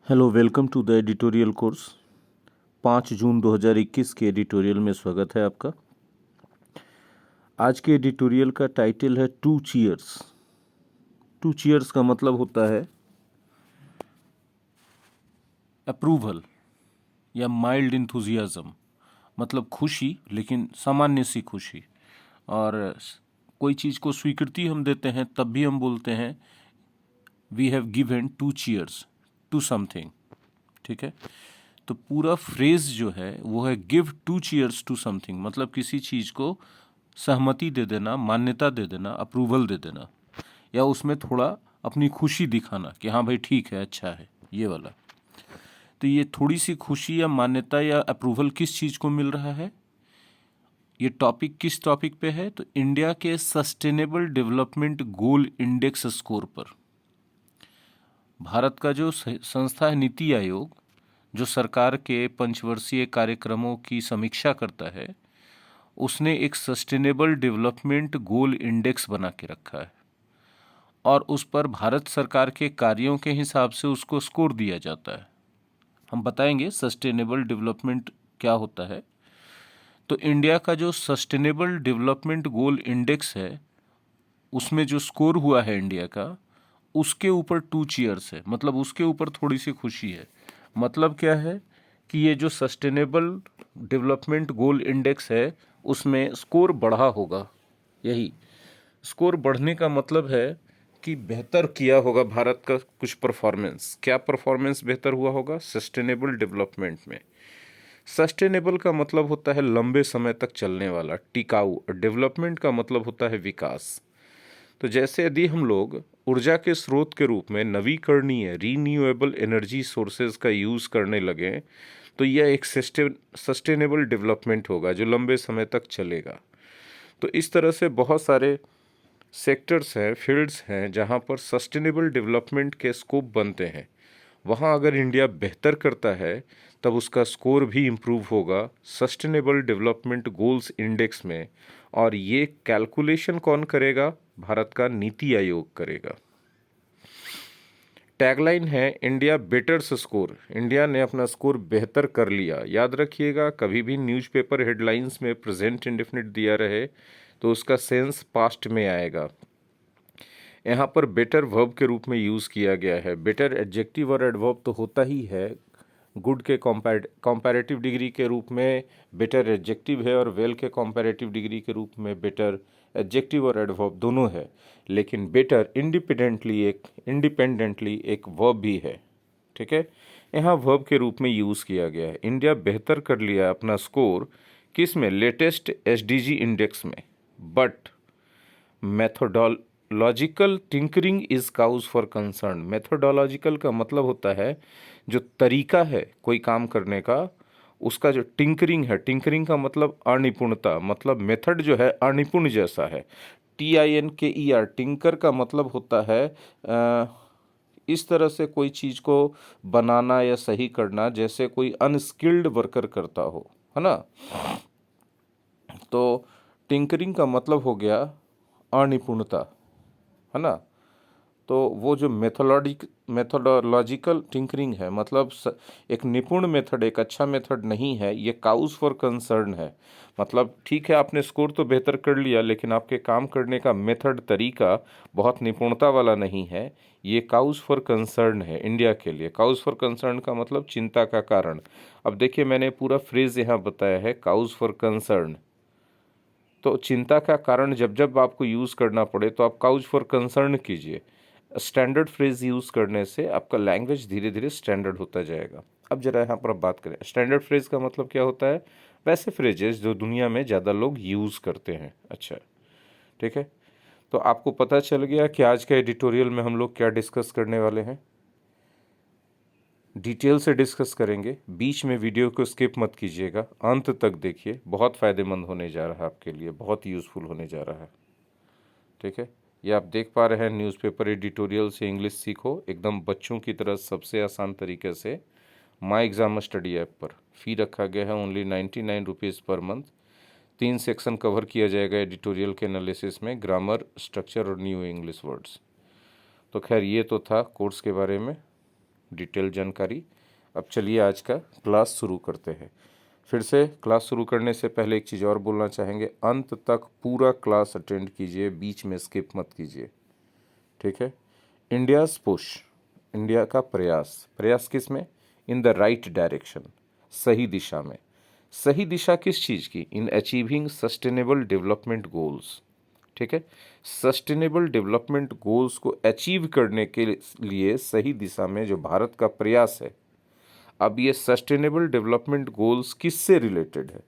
Hello, welcome to the editorial course. 5 जून 2021 के editorial में स्वागत है आपका। आज के एडिटोरियल का टाइटल है टू चीयर्स। टू चीयर्स का मतलब होता है अप्रूवल या माइल्ड इंथुजियाज्म, मतलब खुशी, लेकिन सामान्य सी खुशी। और कोई चीज़ को स्वीकृति हम देते हैं तब भी हम बोलते हैं we have given two cheers to something. ठीक है, तो पूरा फ्रेज जो है वो है give two cheers to something, मतलब किसी चीज़ को सहमति दे देना, मान्यता दे देना, अप्रूवल दे देना, या उसमें थोड़ा अपनी खुशी दिखाना कि हाँ भाई ठीक है, अच्छा है, ये वाला। तो ये थोड़ी सी खुशी या मान्यता या अप्रूवल किस चीज़ को मिल रहा है? ये टॉपिक किस टॉपिक पे है? तो इंडिया के sustainable development goal index score पर। भारत का जो संस्था है नीति आयोग, जो सरकार के पंचवर्षीय कार्यक्रमों की समीक्षा करता है, उसने एक सस्टेनेबल डेवलपमेंट गोल इंडेक्स बना के रखा है और उस पर भारत सरकार के कार्यों के हिसाब से उसको स्कोर दिया जाता है। हम बताएंगे सस्टेनेबल डेवलपमेंट क्या होता है। तो इंडिया का जो सस्टेनेबल डेवलपमेंट गोल इंडेक्स है, उसमें जो स्कोर हुआ है इंडिया का, उसके ऊपर टू चीयर्स है, मतलब उसके ऊपर थोड़ी सी खुशी है। मतलब क्या है कि ये जो सस्टेनेबल डेवलपमेंट गोल इंडेक्स है उसमें स्कोर बढ़ा होगा। यही स्कोर बढ़ने का मतलब है कि बेहतर किया होगा भारत का कुछ परफॉर्मेंस। क्या परफॉर्मेंस बेहतर हुआ होगा? सस्टेनेबल डेवलपमेंट में। सस्टेनेबल का मतलब होता है लंबे समय तक चलने वाला, टिकाऊ। डेवलपमेंट का मतलब होता है विकास। तो जैसे यदि हम लोग ऊर्जा के स्रोत के रूप में नवीकरणीय रीन्यूएबल एनर्जी सोर्सेज का यूज़ करने लगे तो यह एक सस्टेनेबल डेवलपमेंट होगा जो लंबे समय तक चलेगा। तो इस तरह से बहुत सारे सेक्टर्स हैं, फील्ड्स हैं जहाँ पर सस्टेनेबल डेवलपमेंट के स्कोप बनते हैं। वहाँ अगर इंडिया बेहतर करता है तब उसका स्कोर भी इम्प्रूव होगा सस्टेनेबल डेवलपमेंट गोल्स इंडेक्स में। और ये कैलकुलेशन कौन करेगा? भारत का नीति आयोग करेगा। टैगलाइन है इंडिया बेटर्स स्कोर। इंडिया ने अपना स्कोर बेहतर कर लिया। याद रखिएगा, कभी भी न्यूज़पेपर हेडलाइंस में प्रेजेंट इंडेफिनिट दिया रहे तो उसका सेंस पास्ट में आएगा। यहाँ पर बेटर वर्ब के रूप में यूज़ किया गया है। बेटर एडजेक्टिव और एडवर्ब तो होता ही है। गुड के कंपैरेटिव डिग्री के रूप में बेटर एडजेक्टिव है और वेल के कंपैरेटिव डिग्री के रूप में बेटर एडजेक्टिव और एडवर्ब दोनों है। लेकिन बेटर इंडिपेंडेंटली एक वर्ब भी है। ठीक है, यहाँ वर्ब के रूप में यूज़ किया गया है। इंडिया बेहतर कर लिया अपना स्कोर किस में? लेटेस्ट एसडीजी इंडेक्स में। But methodological tinkering is cause for concern. Methodological का मतलब होता है जो तरीका है कोई काम करने का, उसका जो टिंकरिंग है, टिंकरिंग का मतलब अनिपुणता, मतलब मेथड जो है अनिपुण जैसा है। TINKER, टिंकर का मतलब होता है इस तरह से कोई चीज़ को बनाना या सही करना जैसे कोई अनस्किल्ड वर्कर करता हो, है ना। तो टिंकरिंग का मतलब हो गया अनिपुणता, है ना। तो वो जो मेथोडोलॉजिकल टिंकरिंग है, मतलब एक निपुण मेथड, एक अच्छा मेथड नहीं है, ये काउज फॉर कंसर्न है। मतलब ठीक है, आपने स्कोर तो बेहतर कर लिया लेकिन आपके काम करने का मेथड, तरीका बहुत निपुणता वाला नहीं है। ये काउज फॉर कंसर्न है इंडिया के लिए। काउज फॉर कंसर्न का मतलब चिंता का कारण। अब देखिए, मैंने पूरा फ्रेज यहाँ बताया है, काउज फॉर कंसर्न। तो चिंता का कारण जब जब आपको यूज़ करना पड़े तो आप काउज फॉर कंसर्न कीजिए। स्टैंडर्ड फ्रेज यूज़ करने से आपका लैंग्वेज धीरे धीरे स्टैंडर्ड होता जाएगा। अब जरा यहाँ पर आप बात करें स्टैंडर्ड फ्रेज का मतलब क्या होता है? वैसे फ्रेजेस जो दुनिया में ज़्यादा लोग यूज़ करते हैं। अच्छा, ठीक है। तो आपको पता चल गया कि आज के एडिटोरियल में हम लोग क्या डिस्कस करने वाले हैं। डिटेल से डिस्कस करेंगे। बीच में वीडियो को स्किप मत कीजिएगा, अंत तक देखिए। बहुत फ़ायदेमंद होने जा रहा है आपके लिए, बहुत यूज़फुल होने जा रहा है। ठीक है, ये आप देख पा रहे हैं न्यूज़पेपर एडिटोरियल से इंग्लिश सीखो, एकदम बच्चों की तरह सबसे आसान तरीके से माई एग्ज़ाम स्टडी ऐप पर। फ़ी रखा गया है only 99 rupees per month. 3 section cover किया जाएगा एडिटोरियल के एनालिसिस में, ग्रामर, स्ट्रक्चर और न्यू इंग्लिश वर्ड्स। तो खैर, ये तो था कोर्स के बारे में। डिटेल जानकारी। अब चलिए आज का क्लास शुरू करते हैं। फिर से क्लास शुरू करने से पहले एक चीज़ और बोलना चाहेंगे, अंत तक पूरा क्लास अटेंड कीजिए, बीच में स्किप मत कीजिए, ठीक है। इंडियाज़ पुश, इंडिया का प्रयास, प्रयास किस में? इन द राइट डायरेक्शन, सही दिशा में। सही दिशा किस चीज़ की? In achieving sustainable development goals, ठीक है। सस्टेनेबल डेवलपमेंट गोल्स को अचीव करने के लिए सही दिशा में जो भारत का प्रयास है। अब ये सस्टेनेबल डेवलपमेंट गोल्स किससे रिलेटेड है?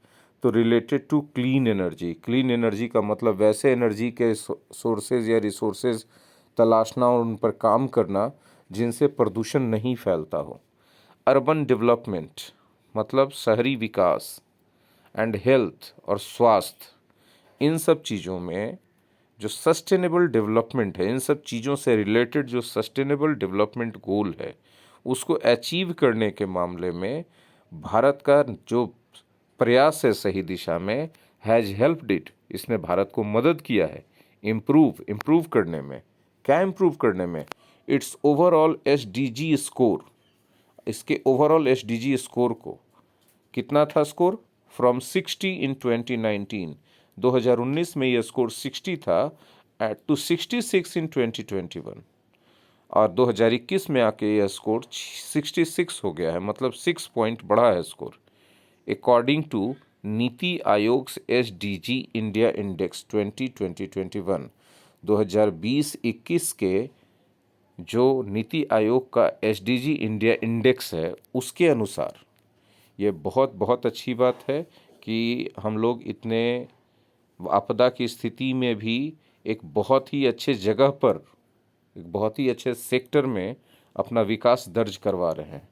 तो related to clean energy. Clean energy का मतलब वैसे एनर्जी के सोर्सेज या रिसोर्सेज तलाशना और उन पर काम करना जिनसे प्रदूषण नहीं फैलता हो। अर्बन डेवलपमेंट मतलब शहरी विकास, एंड हेल्थ और स्वास्थ्य, इन सब चीज़ों में जो सस्टेनेबल डेवलपमेंट है, इन सब चीज़ों से रिलेटेड जो सस्टेनेबल डेवलपमेंट गोल है उसको अचीव करने के मामले में भारत का जो प्रयास है सही दिशा में, हैज़ हेल्प्ड इट, इसने भारत को मदद किया है इम्प्रूव करने में। क्या इम्प्रूव करने में? इट्स ओवरऑल एसडीजी स्कोर, इसके ओवरऑल एसडीजी स्कोर को, कितना था स्कोर? फ्रॉम 60 इन 2019, 2019 में यह स्कोर 60 था, टू 66 इन 2021, और 2021 में आके यह स्कोर 66 हो गया है, मतलब 6 पॉइंट बढ़ा है score. According to NITI Aayog SDG India index 2020-21, 2020-21 के जो नीति आयोग का एसडीजी इंडिया इंडेक्स है उसके अनुसार ये बहुत बहुत अच्छी बात है कि हम लोग इतने आपदा की स्थिति में भी एक बहुत ही अच्छे जगह पर, एक बहुत ही अच्छे सेक्टर में अपना विकास दर्ज करवा रहे हैं।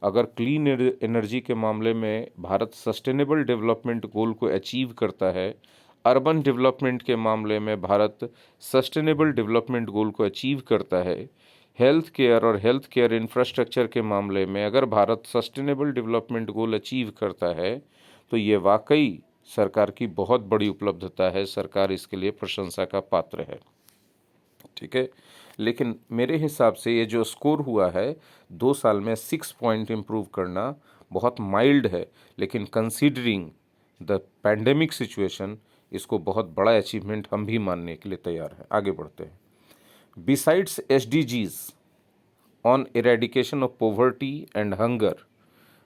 अगर क्लीन एनर्जी के मामले में भारत सस्टेनेबल डेवलपमेंट गोल को अचीव करता है, अर्बन डेवलपमेंट के मामले में भारत सस्टेनेबल डेवलपमेंट गोल को अचीव करता है, हेल्थ केयर और हेल्थ केयर इंफ्रास्ट्रक्चर के मामले में अगर Bharat sustainable development goal achieve करता है, तो ये वाकई सरकार की बहुत बड़ी उपलब्धता है, सरकार इसके लिए प्रशंसा का पात्र है, ठीक है। लेकिन मेरे हिसाब से ये जो स्कोर हुआ है 2 साल में 6 पॉइंट इम्प्रूव करना बहुत माइल्ड है, लेकिन कंसीडरिंग द पैंडेमिक सिचुएशन इसको बहुत बड़ा अचीवमेंट हम भी मानने के लिए तैयार हैं। आगे बढ़ते हैं। Besides SDGs on eradication of poverty and hunger,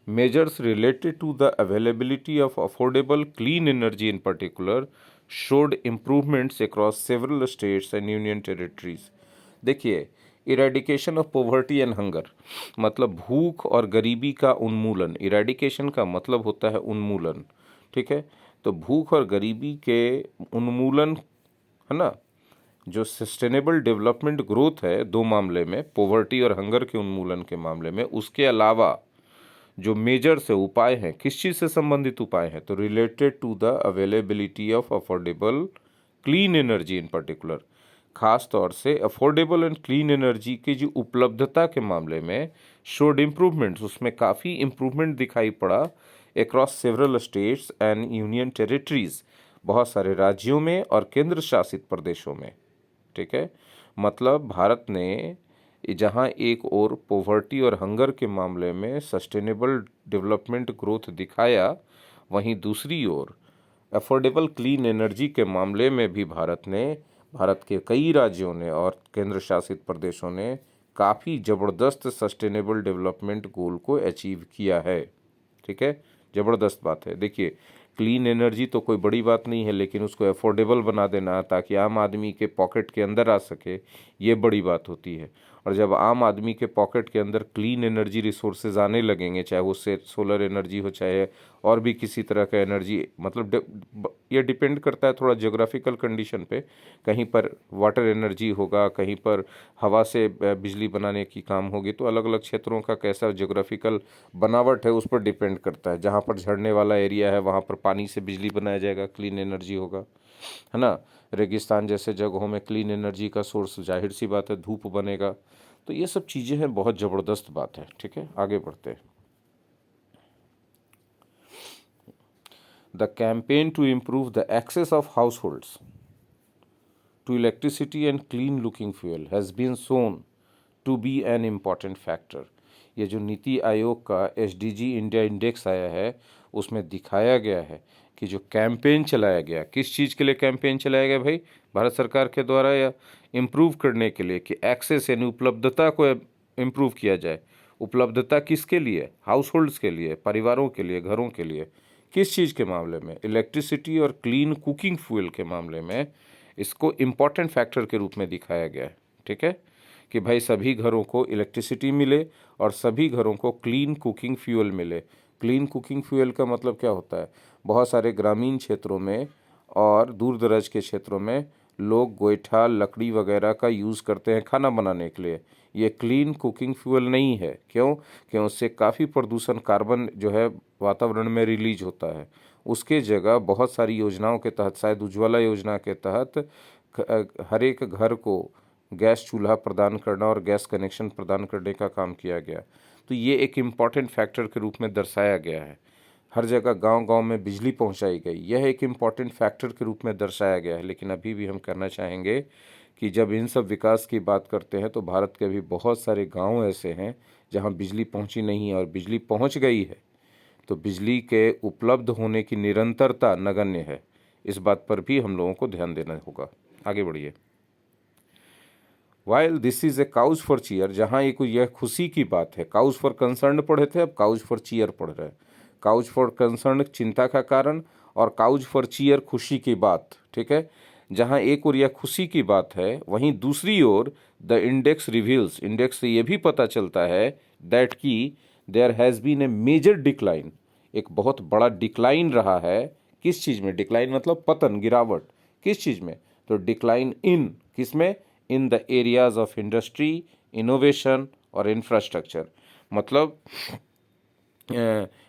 measures related to the availability of affordable clean energy in particular showed improvements across several states and union territories. देखिए, eradication of poverty and hunger मतलब भूख और गरीबी का उन्मूलन। Eradication का मतलब होता है उन्मूलन, ठीक है। तो भूख और गरीबी के उन्मूलन, है ना, जो सस्टेनेबल डेवलपमेंट ग्रोथ है दो मामले में, पोवर्टी और हंगर के उन्मूलन के मामले में, उसके अलावा जो मेजर से उपाय हैं, किस चीज़ से संबंधित उपाय हैं? तो related to the availability of affordable clean energy in particular, खास तौर से अफोर्डेबल एंड क्लीन एनर्जी की जो उपलब्धता के मामले में शोड इम्प्रूवमेंट्स, उसमें काफ़ी इम्प्रूवमेंट दिखाई पड़ा across several states and union territories, बहुत सारे राज्यों में और केंद्र शासित प्रदेशों में, ठीक है। मतलब भारत ने जहां एक ओर पोवर्टी और हंगर के मामले में सस्टेनेबल डेवलपमेंट ग्रोथ दिखाया, वहीं दूसरी ओर अफोर्डेबल क्लीन एनर्जी के मामले में भी भारत के कई राज्यों ने और केंद्र शासित प्रदेशों ने काफ़ी ज़बरदस्त सस्टेनेबल डेवलपमेंट गोल को अचीव किया है, ठीक है। ज़बरदस्त बात है। देखिए, क्लीन एनर्जी तो कोई बड़ी बात नहीं है, लेकिन उसको अफोर्डेबल बना देना ताकि आम आदमी के पॉकेट के अंदर आ सके, ये बड़ी बात होती है। और जब आम आदमी के पॉकेट के अंदर क्लीन एनर्जी रिसोर्सेज आने लगेंगे, चाहे वो से सोलर एनर्जी हो, चाहे और भी किसी तरह का एनर्जी, मतलब ये डिपेंड करता है थोड़ा ज्योग्राफिकल कंडीशन पे, कहीं पर वाटर एनर्जी होगा, कहीं पर हवा से बिजली बनाने की काम होगी, तो अलग अलग क्षेत्रों का कैसा ज्योग्राफिकल बनावट है उस पर डिपेंड करता है। जहाँ पर झरने वाला एरिया है वहाँ पर पानी से बिजली बनाया जाएगा, क्लीन एनर्जी होगा, है ना। रेगिस्तान जैसे जगहों में क्लीन एनर्जी का सोर्स जाहिर सी बात है धूप बनेगा। तो ये सब चीज़ें हैं, बहुत ज़बरदस्त बात है, ठीक है। आगे बढ़ते हैं। The campaign to improve the access of households to electricity and clean looking fuel has been shown to be an important factor. ये जो नीति आयोग का एसडीजी इंडिया इंडेक्स आया है उसमें दिखाया गया है कि जो कैंपेन चलाया गया, किस चीज़ के लिए कैंपेन चलाया गया भाई, भारत सरकार के द्वारा, या इम्प्रूव करने के लिए कि एक्सेस यानी उपलब्धता को इम्प्रूव किया जाए। उपलब्धता किसके लिए? हाउस होल्ड्स के लिए, परिवारों के लिए, घरों के लिए। किस चीज़ के मामले में? इलेक्ट्रिसिटी और क्लीन कुकिंग फ्यूल के मामले में इसको इम्पॉर्टेंट फैक्टर के रूप में दिखाया गया है। ठीक है, कि भाई सभी घरों को इलेक्ट्रिसिटी मिले और सभी घरों को क्लीन कुकिंग फ्यूल मिले। क्लीन कुकिंग फ्यूल का मतलब क्या होता है? बहुत सारे ग्रामीण क्षेत्रों में और दूर दराज के क्षेत्रों में लोग गोईठा, लकड़ी वगैरह का यूज़ करते हैं खाना बनाने के लिए। ये क्लीन कुकिंग फ्यूल नहीं है। क्यों? क्यों उससे काफ़ी प्रदूषण, कार्बन जो है वातावरण में रिलीज होता है। उसके जगह बहुत सारी योजनाओं के तहत, शायद उज्ज्वला योजना के तहत हर एक घर को गैस चूल्हा प्रदान करना और गैस कनेक्शन प्रदान करने का काम किया गया। तो ये एक इम्पॉर्टेंट फैक्टर के रूप में दर्शाया गया है। हर जगह गांव-गांव में बिजली पहुंचाई गई, यह एक इम्पॉर्टेंट फैक्टर के रूप में दर्शाया गया है। लेकिन अभी भी हम कहना चाहेंगे कि जब इन सब विकास की बात करते हैं तो भारत के भी बहुत सारे गांव ऐसे हैं जहां बिजली पहुंची नहीं है, और बिजली पहुंच गई है तो बिजली के उपलब्ध होने की निरंतरता नगण्य है। इस बात पर भी हम लोगों को ध्यान देना होगा। आगे बढ़िए। While this is a cause for cheer, जहाँ यह खुशी की बात है। काउज फॉर कंसर्न पढ़े थे, अब काउज फॉर चीयर पढ़ रहे हैं। काउज फॉर कंसर्न चिंता का कारण, और काउज फॉर चीयर खुशी की बात। ठीक है, जहाँ एक ओर यह खुशी की बात है, वहीं दूसरी ओर द इंडेक्स रिवील्स, इंडेक्स से यह भी पता चलता है दैट की there has been a major decline, एक बहुत बड़ा डिक्लाइन रहा है। किस चीज़ में डिक्लाइन? मतलब पतन, गिरावट। किस चीज़ में? तो डिक्लाइन इन, किस में? In the areas of industry, innovation और इंफ्रास्ट्रक्चर। मतलब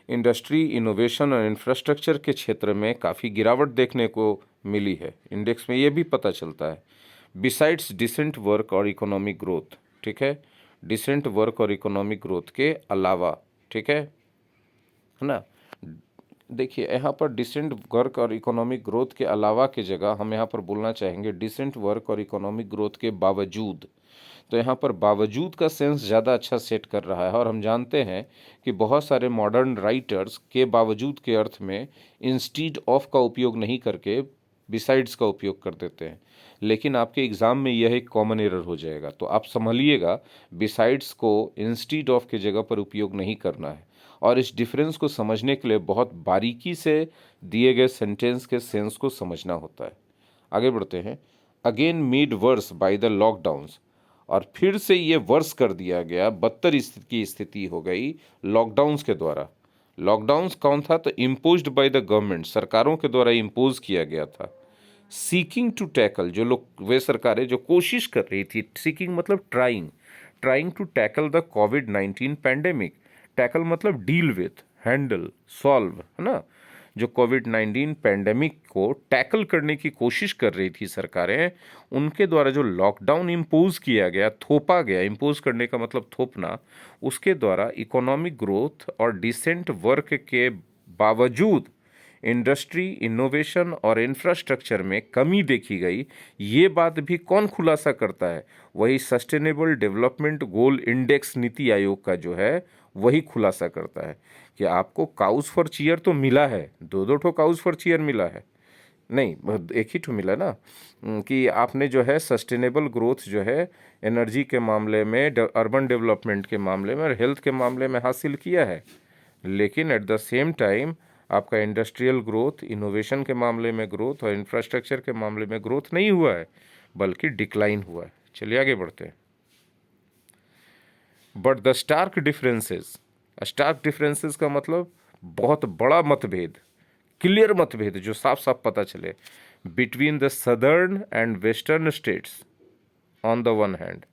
इंडस्ट्री, इनोवेशन और इंफ्रास्ट्रक्चर के क्षेत्र में काफ़ी गिरावट देखने को मिली है। इंडेक्स में ये भी पता चलता है। बिसाइड्स डिसेंट वर्क और इकोनॉमिक ग्रोथ। ठीक है, डिसेंट वर्क और इकोनॉमिक ग्रोथ के अलावा, ठीक है ना। देखिए यहाँ पर डिसेंट वर्क और इकोनॉमिक ग्रोथ के अलावा की जगह हम यहाँ पर बोलना चाहेंगे डिसेंट वर्क और इकोनॉमिक ग्रोथ के बावजूद। तो यहाँ पर बावजूद का सेंस ज़्यादा अच्छा सेट कर रहा है। और हम जानते हैं कि बहुत सारे मॉडर्न राइटर्स के बावजूद के अर्थ में इंस्टीड ऑफ का उपयोग नहीं करके बिसाइड्स का उपयोग कर देते हैं। लेकिन आपके एग्ज़ाम में यह एक कॉमन एरर हो जाएगा, तो आप संभलिएगा, बिसाइड्स को इंस्टीड ऑफ के जगह पर उपयोग नहीं करना है। और इस डिफरेंस को समझने के लिए बहुत बारीकी से दिए गए सेंटेंस के सेंस को समझना होता है। आगे बढ़ते हैं। Again made worse by the lockdowns, और फिर से ये वर्स कर दिया गया, बदतर की स्थिति हो गई लॉकडाउन्स के द्वारा। लॉकडाउन्स कौन था? तो इम्पोज्ड बाय द गवर्नमेंट, सरकारों के द्वारा इम्पोज किया गया था। सीकिंग टू टैकल, जो लोग, वे सरकारें जो कोशिश कर रही थी, सीकिंग मतलब ट्राइंग टू टैकल द कोविड-19 पैंडेमिक। टैकल मतलब डील विथ, हैंडल, सॉल्व, है ना। जो कोविड-19 पैंडेमिक को टैकल करने की कोशिश कर रही थी सरकारें, उनके द्वारा जो लॉकडाउन इम्पोज किया गया, थोपा गया, इम्पोज करने का मतलब थोपना, उसके द्वारा इकोनॉमिक ग्रोथ और डिसेंट वर्क के बावजूद इंडस्ट्री, इनोवेशन और इंफ्रास्ट्रक्चर में कमी देखी गई। ये बात भी कौन खुलासा करता है? वही sustainable development goal index NITI Aayog का जो है वही खुलासा करता है कि आपको काउज फॉर चीयर तो मिला है, दो ठो काउज फॉर चीयर मिला है, नहीं एक ही ठो मिला ना, कि आपने जो है सस्टेनेबल ग्रोथ जो है एनर्जी के मामले में, अर्बन डेवलपमेंट के मामले में और हेल्थ के मामले में हासिल किया है। लेकिन एट द सेम टाइम आपका इंडस्ट्रियल ग्रोथ, इनोवेशन के मामले में ग्रोथ और इंफ्रास्ट्रक्चर के मामले में ग्रोथ नहीं हुआ है, बल्कि डिक्लाइन हुआ है। चलिए आगे बढ़ते हैं। बट द स्टार्क डिफरेंसेस का मतलब बहुत बड़ा मतभेद, क्लियर मतभेद जो साफ साफ पता चले, between the southern and western states on the one hand.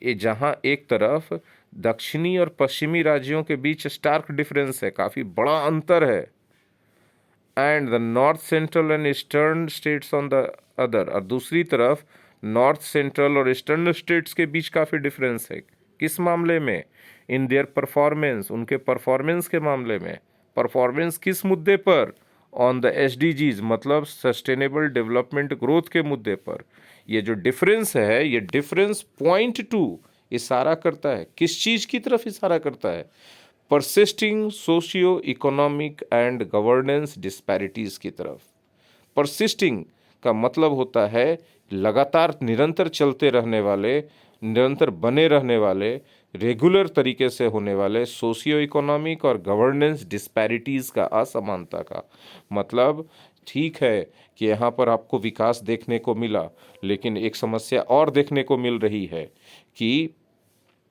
ये जहाँ एक तरफ दक्षिणी और पश्चिमी राज्यों के बीच स्टार्क डिफरेंस है, काफ़ी बड़ा अंतर है, and the north central and eastern states on the other, और दूसरी तरफ नॉर्थ सेंट्रल और ईस्टर्न स्टेट्स के बीच काफ़ी डिफरेंस है। किस मामले में? इन देयर परफॉर्मेंस, उनके परफॉर्मेंस के मामले में। परफॉर्मेंस किस मुद्दे पर? ऑन द एसडीजीज, मतलब सस्टेनेबल डेवलपमेंट ग्रोथ के मुद्दे पर। ये जो डिफरेंस है, ये डिफरेंस पॉइंट टू इशारा करता है। किस चीज़ की तरफ इशारा करता है? Persisting socio economic and governance disparities की तरफ। परसिस्टिंग का मतलब होता है लगातार निरंतर चलते रहने वाले, निरंतर बने रहने वाले, रेगुलर तरीके से होने वाले सोशियो इकोनॉमिक और गवर्नेंस डिस्पैरिटीज़ का, असमानता का। मतलब ठीक है कि यहाँ पर आपको विकास देखने को मिला, लेकिन एक समस्या और देखने को मिल रही है कि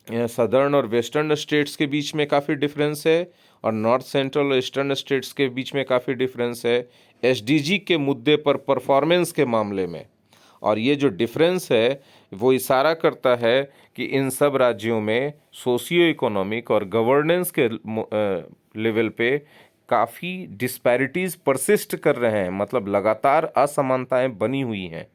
सदर्न और वेस्टर्न स्टेट्स के बीच में काफ़ी डिफरेंस है और नॉर्थ सेंट्रल और ईस्टर्न स्टेट्स के बीच में काफ़ी डिफरेंस है एसडीजी के मुद्दे पर, परफॉर्मेंस के मामले में। और ये जो डिफरेंस है वो इशारा करता है कि इन सब राज्यों में सोशियो इकोनॉमिक और गवर्नेंस के लेवल पे काफ़ी डिस्पैरिटीज़ परसिस्ट कर रहे हैं, मतलब लगातार असमानताएं बनी हुई हैं।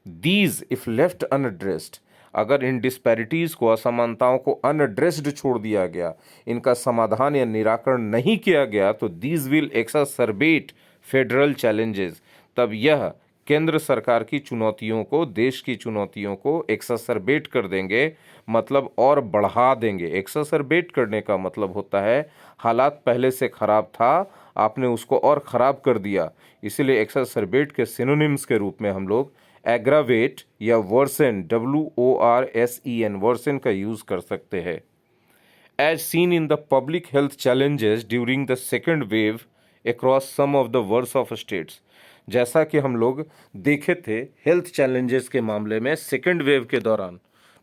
दीज इफ लेफ्ट अनएड्रेस्ड, अगर इन डिस्पैरिटीज़ को, असमानताओं को अनएड्रेस्ड छोड़ दिया गया, इनका समाधान या निराकरण नहीं किया गया, तो दीज विल एक्सासर्बेट फेडरल चैलेंजेस, तब यह केंद्र सरकार की चुनौतियों को, देश की चुनौतियों को एक्सासर्बेट कर देंगे, मतलब और बढ़ा देंगे। एक्सासर्बेट करने का मतलब होता है हालात पहले से खराब था, आपने उसको और ख़राब कर दिया, इसीलिए एक्सासर्बेट के सिनोनिम्स के रूप में हम लोग एग्रावेट या वर्सन, WORSEN, वर्सन का यूज़ कर सकते हैं। As seen in the public health challenges during the second wave across some of the worse off states, जैसा कि हम लोग देखे थे हेल्थ चैलेंजेस के मामले में सेकेंड वेव के दौरान,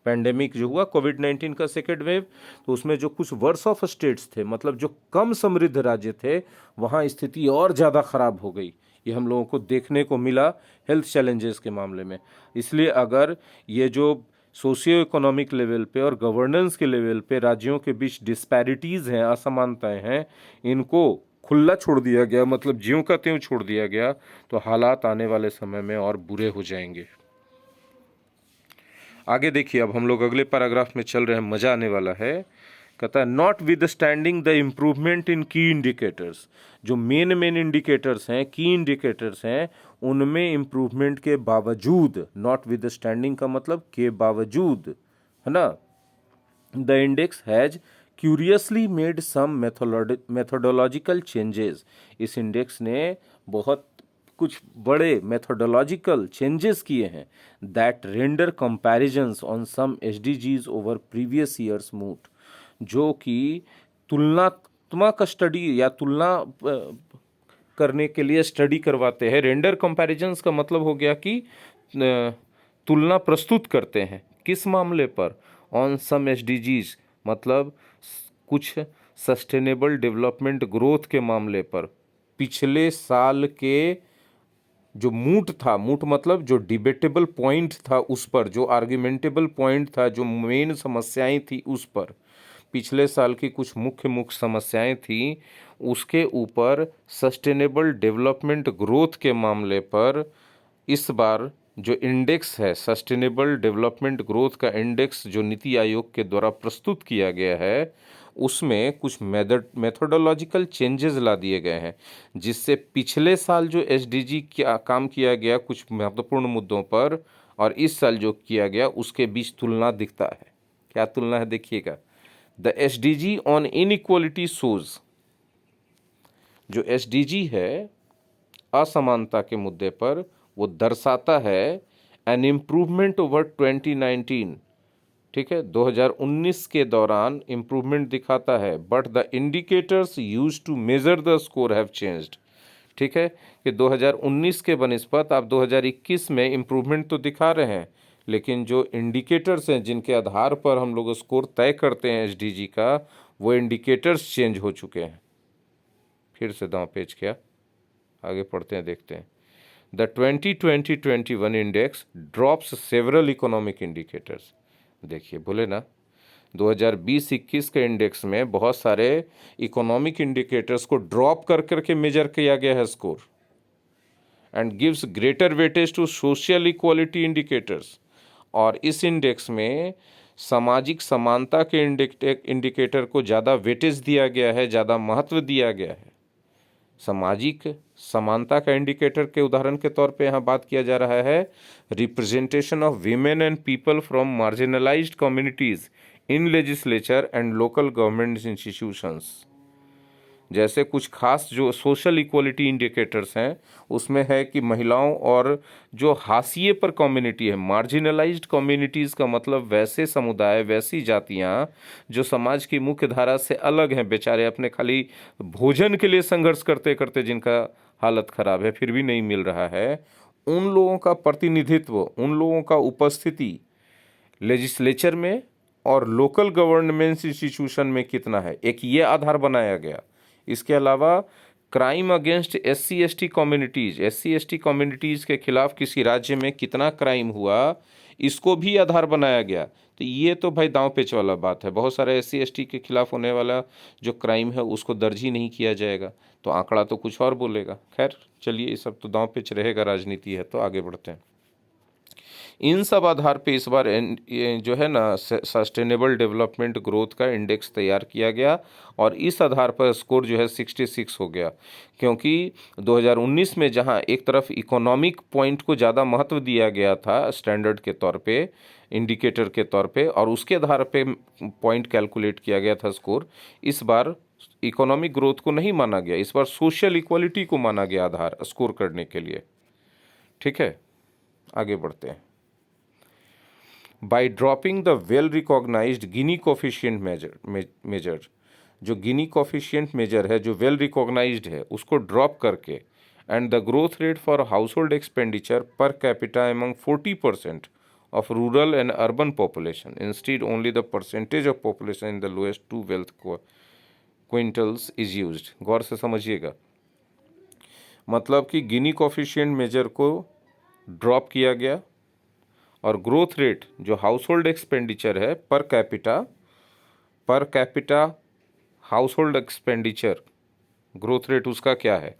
पैंडेमिक जो हुआ कोविड-19 का सेकेंड वेव, तो उसमें जो कुछ वर्स ऑफ स्टेट्स थे, मतलब जो कम समृद्ध राज्य थे, वहाँ स्थिति और ज़्यादा खराब हो गई। ये हम लोगों को देखने को मिला हेल्थ चैलेंजेस के मामले में। इसलिए अगर ये जो सोशियो इकोनॉमिक लेवल पे और गवर्नेंस के लेवल पे राज्यों के बीच डिस्पैरिटीज़ हैं, असमानताएं हैं, इनको खुला छोड़ दिया गया, मतलब ज्यों का त्यों छोड़ दिया गया, तो हालात आने वाले समय में और बुरे हो जाएंगे। आगे देखिए, अब हम लोग अगले पैराग्राफ में चल रहे हैं, मज़ा आने वाला है। कहता है not with standing the improvement in की इंडिकेटर्स, जो मेन इंडिकेटर्स हैं, की इंडिकेटर्स हैं, उनमें इम्प्रूवमेंट के बावजूद, नॉट विद स्टैंडिंग का मतलब के बावजूद, है ना, the index has curiously made some methodological changes, इस इंडेक्स ने बहुत कुछ बड़े मेथोडोलॉजिकल चेंजेस किए हैं, that render comparisons on some SDGs over previous years moot, जो कि तुलनात्मक स्टडी या तुलना करने के लिए स्टडी करवाते हैं। रेंडर कंपैरिजंस का मतलब हो गया कि तुलना प्रस्तुत करते हैं, किस मामले पर? ऑन सम एसडीजीज, मतलब कुछ सस्टेनेबल डेवलपमेंट ग्रोथ के मामले पर। पिछले साल के जो मूट था, मूट मतलब जो डिबेटेबल पॉइंट था उस पर, जो आर्ग्यूमेंटेबल पॉइंट था, जो मेन समस्याएं थी उस पर, पिछले साल की कुछ मुख्य समस्याएं थी, उसके ऊपर सस्टेनेबल डेवलपमेंट ग्रोथ के मामले पर इस बार जो इंडेक्स है, सस्टेनेबल डेवलपमेंट ग्रोथ का इंडेक्स जो नीति आयोग के द्वारा प्रस्तुत किया गया है, उसमें कुछ मेथोडोलॉजिकल चेंजेस ला दिए गए हैं, जिससे पिछले साल जो एसडीजी काम किया गया कुछ महत्वपूर्ण मुद्दों पर और इस साल जो किया गया उसके बीच तुलना दिखता है। क्या तुलना है देखिएगा। The SDG on inequality shows, जो एसडीजी है असमानता के मुद्दे पर, वो दर्शाता है एन इम्प्रूवमेंट ओवर 2019, ठीक है, 2019 के दौरान इम्प्रूवमेंट दिखाता है, but the indicators use to measure the score have changed, ठीक है, कि 2019 के बनिस्पत आप 2021 में इम्प्रूवमेंट तो दिखा रहे हैं, लेकिन जो इंडिकेटर्स हैं जिनके आधार पर हम लोग स्कोर तय करते हैं एसडीजी का, वो इंडिकेटर्स चेंज हो चुके हैं। फिर से दांव पेच किया, आगे पढ़ते हैं, देखते हैं। The 2020-21 index drops several economic indicators, देखिए बोले ना 2020-21 के इंडेक्स में बहुत सारे इकोनॉमिक इंडिकेटर्स को ड्रॉप कर करके मेजर किया गया है score, and gives greater weightage to social equality indicators, और इस इंडेक्स में सामाजिक समानता के इंडिकेटर को ज़्यादा वेटेज दिया गया है, ज़्यादा महत्व दिया गया है। सामाजिक समानता का इंडिकेटर के उदाहरण के तौर पे यहाँ बात किया जा रहा है representation of women and people from marginalised communities in legislature and local government institutions. जैसे कुछ खास जो सोशल इक्वलिटी इंडिकेटर्स हैं उसमें है कि महिलाओं और जो हाशिए पर कम्युनिटी है, मार्जिनलाइज्ड कम्युनिटीज़ का मतलब वैसे समुदाय, वैसी जातियां जो समाज की मुख्य धारा से अलग हैं, बेचारे अपने खाली भोजन के लिए संघर्ष करते करते जिनका हालत खराब है फिर भी नहीं मिल रहा है, उन लोगों का प्रतिनिधित्व, उन लोगों का उपस्थिति लेजिस्लेचर में और लोकल गवर्नमेंट इंस्टीट्यूशन में कितना है, एक ये आधार बनाया गया। इसके अलावा crime against SC/ST communities, SC/ST communities के खिलाफ किसी राज्य में कितना क्राइम हुआ, इसको भी आधार बनाया गया। तो ये तो भाई दांव पेच वाला बात है, बहुत सारे SC/ST के खिलाफ होने वाला जो क्राइम है उसको दर्ज ही नहीं किया जाएगा, तो आंकड़ा तो कुछ और बोलेगा। खैर चलिए, ये सब तो दांव पेच रहेगा, राजनीति है, तो आगे बढ़ते हैं। इन सब आधार पे इस बार ये जो है ना सस्टेनेबल डेवलपमेंट ग्रोथ का इंडेक्स तैयार किया गया और इस आधार पर स्कोर जो है 66 हो गया, क्योंकि 2019 में जहां एक तरफ इकोनॉमिक पॉइंट को ज़्यादा महत्व दिया गया था स्टैंडर्ड के तौर पे, इंडिकेटर के तौर पे, और उसके आधार पे पॉइंट कैलकुलेट किया गया था स्कोर, इस बार इकोनॉमिक ग्रोथ को नहीं माना गया, इस बार सोशल इक्वलिटी को माना गया आधार स्कोर करने के लिए। ठीक है, आगे बढ़ते हैं। By dropping the well recognised Gini coefficient measure, जो गिनी कोफिशिएंट मेजर है जो वेल रिकॉग्नाइज्ड है उसको ड्रॉप करके, and the growth rate for house hold expenditure per capita among 40% of rural and urban population, instead only the percentage of population in the lowest two wealth quintiles is used। गौर से समझिएगा, मतलब कि गिनी coefficient major को drop किया गया और growth rate जो house hold expenditure है per capita house hold expenditure growth rate उसका क्या है।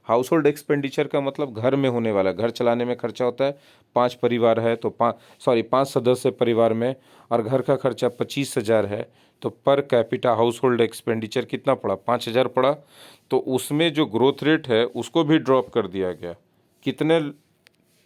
हाउस होल्ड एक्सपेंडिचर का मतलब घर में होने वाला, घर चलाने में खर्चा होता है, 5 परिवार है तो 5 सदस्य परिवार में, और घर का खर्चा 25,000 है, तो per capita house hold expenditure कितना पड़ा, 5,000 पड़ा। तो उसमें जो ग्रोथ रेट है उसको भी ड्रॉप कर दिया गया, कितने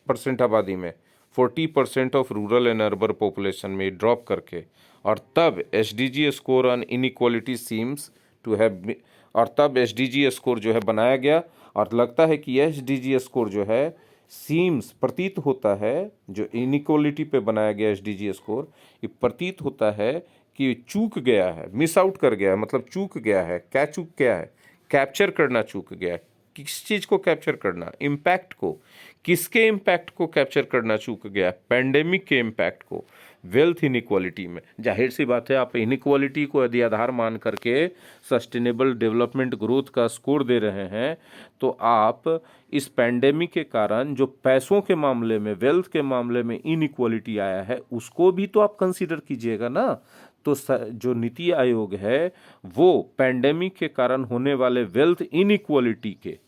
परसेंट आबादी में, 40% of rural and urban population में ड्रॉप करके, और तब SDG score on inequality seems to have, और तब SDG स्कोर जो है बनाया गया, और लगता है कि SDG स्कोर जो है सीम्स प्रतीत होता है, जो इनइक्वालिटी पे बनाया गया SDG स्कोर, ये प्रतीत होता है कि चूक गया है, मिस आउट कर गया है, मतलब चूक गया है। क्या चूक गया है, कैप्चर करना चूक गया है। किस चीज़ को कैप्चर करना, इम्पैक्ट को, किसके इम्पैक्ट को कैप्चर करना चूक गया, पैंडेमिक के इम्पैक्ट को वेल्थ इनइक्वालिटी में। जाहिर सी बात है, आप इनइक्वालिटी को यदि आधार मान करके सस्टेनेबल डेवलपमेंट ग्रोथ का स्कोर दे रहे हैं, तो आप इस पैंडेमिक के कारण जो पैसों के मामले में, वेल्थ के मामले में इनइक्वालिटी आया है उसको भी तो आप कंसीडर कीजिएगा ना। तो जो नीति आयोग है वो पैंडेमिक के कारण होने वाले वेल्थ इनइक्वालिटी के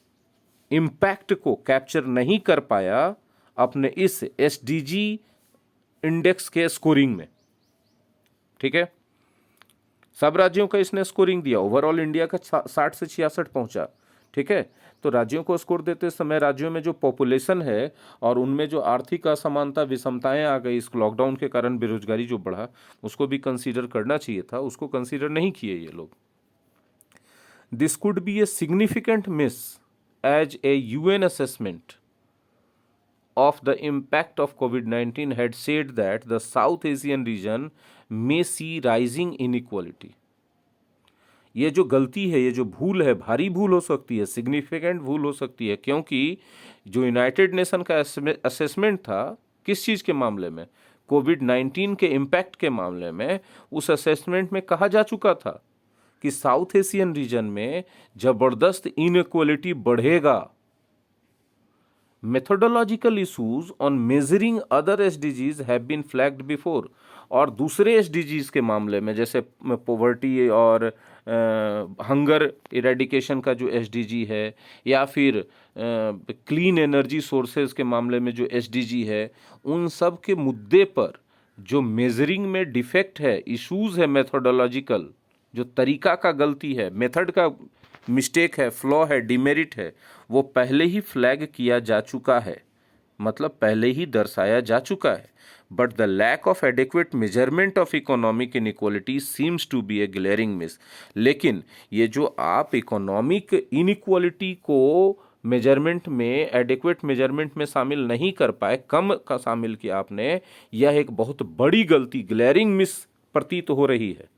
इम्पैक्ट को कैप्चर नहीं कर पाया अपने इस SDG इंडेक्स के स्कोरिंग में। ठीक है, सब राज्यों का इसने स्कोरिंग दिया, ओवरऑल इंडिया का 60 से 66 पहुंचा। ठीक है, तो राज्यों को स्कोर देते समय राज्यों में जो पॉपुलेशन है और उनमें जो आर्थिक असमानता, विषमताएं आ गई इस लॉकडाउन के कारण, बेरोजगारी जो बढ़ा, उसको भी कंसीडर करना चाहिए था, उसको कंसीडर नहीं किए ये लोग। This could be a significant miss as a UN assessment of the impact of COVID-19 had said that the South Asian region may see rising inequality। ये जो गलती है, ये जो भूल है, भारी भूल हो सकती है, सिग्निफिकेंट भूल हो सकती है, क्योंकि जो यूनाइटेड नेशन का असेसमेंट था किस चीज़ के मामले में, COVID-19 के इम्पैक्ट के मामले में, उस असेसमेंट में कहा जा चुका था कि साउथ एशियन रीजन में जबरदस्त इनइक्वालिटी बढ़ेगा। Methodological issues on measuring other SDGs have been flagged before, और दूसरे SDGs के मामले में जैसे पॉवर्टी और हंगर इरेडिकेशन का जो SDG है, या फिर क्लीन एनर्जी सोर्सेज के मामले में जो SDG है, उन सब के मुद्दे पर जो मेजरिंग में डिफेक्ट है, इश्यूज है मेथोडोलॉजिकल, जो तरीका का गलती है, मेथड का मिस्टेक है, फ्लॉ है, डिमेरिट है, वो पहले ही फ्लैग किया जा चुका है, मतलब पहले ही दर्शाया जा चुका है। But the lack of adequate measurement of economic inequality seems to be a glaring miss. लेकिन ये जो आप इकोनॉमिक इनइक्वालिटी को मेजरमेंट में, एडिक्वेट मेजरमेंट में शामिल नहीं कर पाए, कम का शामिल किया आपने, यह एक बहुत बड़ी गलती, ग्लेरिंग मिस प्रतीत हो रही है।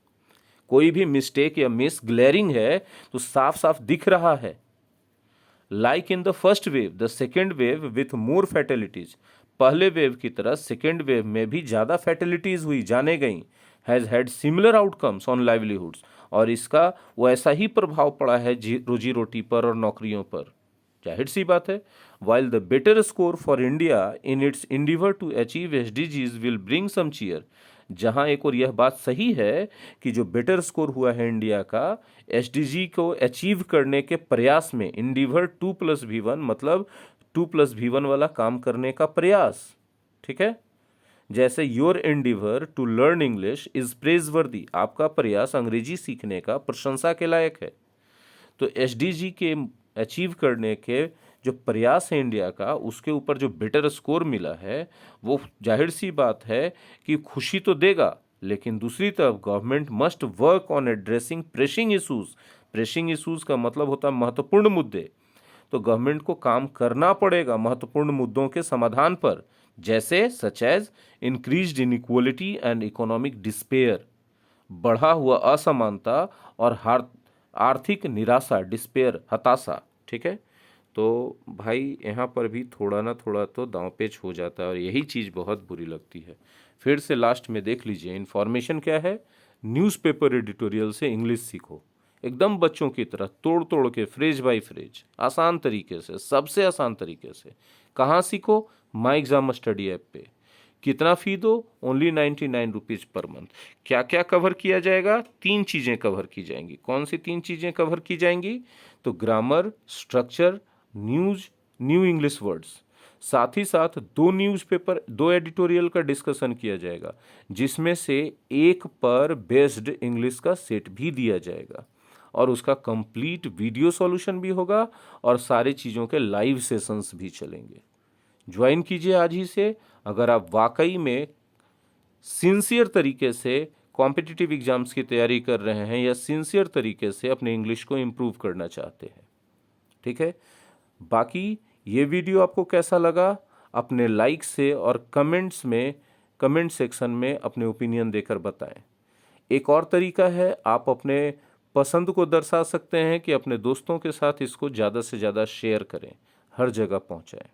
कोई भी मिस्टेक या मिस ग्लेरिंग है तो साफ साफ दिख रहा है। Like in the first wave, the second wave with more fatalities, पहले वेव की तरह सेकेंड वेव में भी ज्यादा फैटेलिटीज हुई, जाने गई, has had similar outcomes on livelihoods, और इसका वैसा ही प्रभाव पड़ा है रोजी रोटी पर और नौकरियों पर, जाहिर सी बात है। While the better score for India in its endeavour to achieve SDGs will bring some cheer, जहां एक और यह बात सही है कि जो बेटर स्कोर हुआ है इंडिया का एसडीजी को अचीव करने के प्रयास में, इंडिवर 2+V1 मतलब 2+V1 वाला काम करने का प्रयास, ठीक है। जैसे your endeavour to learn English is praiseworthy, आपका प्रयास अंग्रेजी सीखने का प्रशंसा के लायक है। तो एसडीजी के अचीव करने के जो प्रयास है इंडिया का, उसके ऊपर जो बेटर स्कोर मिला है, वो जाहिर सी बात है कि खुशी तो देगा, लेकिन दूसरी तरफ government must work on addressing pressing issues. Pressing issues का मतलब होता है महत्वपूर्ण मुद्दे, तो गवर्नमेंट को काम करना पड़ेगा महत्वपूर्ण मुद्दों के समाधान पर, जैसे such as increased inequality and economic despair, बढ़ा हुआ असमानता और आर्थिक निराशा, डिस्पेयर, हताशा, ठीक है। तो भाई यहाँ पर भी थोड़ा ना थोड़ा तो दांवपेच हो जाता है, और यही चीज़ बहुत बुरी लगती है। फिर से लास्ट में देख लीजिए, इन्फॉर्मेशन क्या है, न्यूज़पेपर एडिटोरियल से इंग्लिश सीखो, एकदम बच्चों की तरह तोड़ तोड़ के, फ्रेज बाय फ्रेज, आसान तरीके से, सबसे आसान तरीके से। कहाँ सीखो? माई एग्जाम स्टडी ऐप पे। कितना फ़ी दो? Only 99 rupees per month. क्या क्या कवर किया जाएगा? 3 चीज़ें कवर की जाएंगी। कौन सी 3 चीज़ें कवर की जाएंगी? तो grammar, structure, news, new English words, साथ ही साथ 2 न्यूज़पेपर, 2 एडिटोरियल का डिस्कशन किया जाएगा, जिसमें से एक पर बेस्ड इंग्लिश का सेट भी दिया जाएगा, और उसका कंप्लीट वीडियो सॉल्यूशन भी होगा, और सारी चीज़ों के लाइव सेशंस भी चलेंगे। ज्वाइन कीजिए आज ही से, अगर आप वाकई में सिंसियर तरीके से कॉम्पिटिटिव एग्जाम्स की तैयारी कर रहे हैं, या सिंसियर तरीके से अपने इंग्लिश को इम्प्रूव करना चाहते हैं, ठीक है। बाकी ये वीडियो आपको कैसा लगा, अपने लाइक से और कमेंट्स में, कमेंट सेक्शन में अपने ओपिनियन देकर बताएं। एक और तरीका है, आप अपने पसंद को दर्शा सकते हैं कि अपने दोस्तों के साथ इसको ज़्यादा से ज़्यादा शेयर करें, हर जगह पहुंचाएं।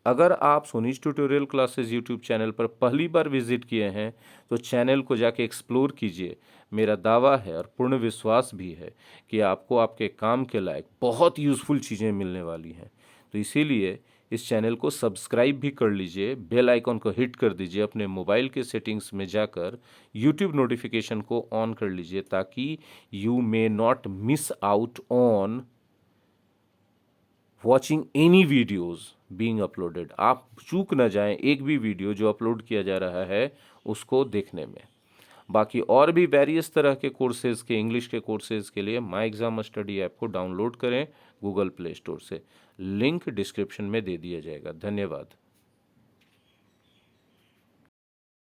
अगर आप सोनीज ट्यूटोरियल क्लासेस यूट्यूब चैनल पर पहली बार विजिट किए हैं तो चैनल को जाके एक्सप्लोर कीजिए। मेरा दावा है और पूर्ण विश्वास भी है कि आपको आपके काम के लायक बहुत यूज़फुल चीज़ें मिलने वाली हैं। तो इसीलिए इस चैनल को सब्सक्राइब भी कर लीजिए, बेल आइकन को हिट कर दीजिए, अपने मोबाइल के सेटिंग्स में जाकर यूट्यूब नोटिफिकेशन को ऑन कर लीजिए, ताकि you may not miss out on watching any videos being uploaded. आप चूक न जाएं एक भी वीडियो जो अपलोड किया जा रहा है उसको देखने में। बाकी और भी वेरियस तरह के कोर्सेज़ के, इंग्लिश के कोर्सेज़ के लिए माई एग्जाम स्टडी ऐप को डाउनलोड करें गूगल प्ले स्टोर से। लिंक डिस्क्रिप्शन में दे दिया जाएगा। धन्यवाद।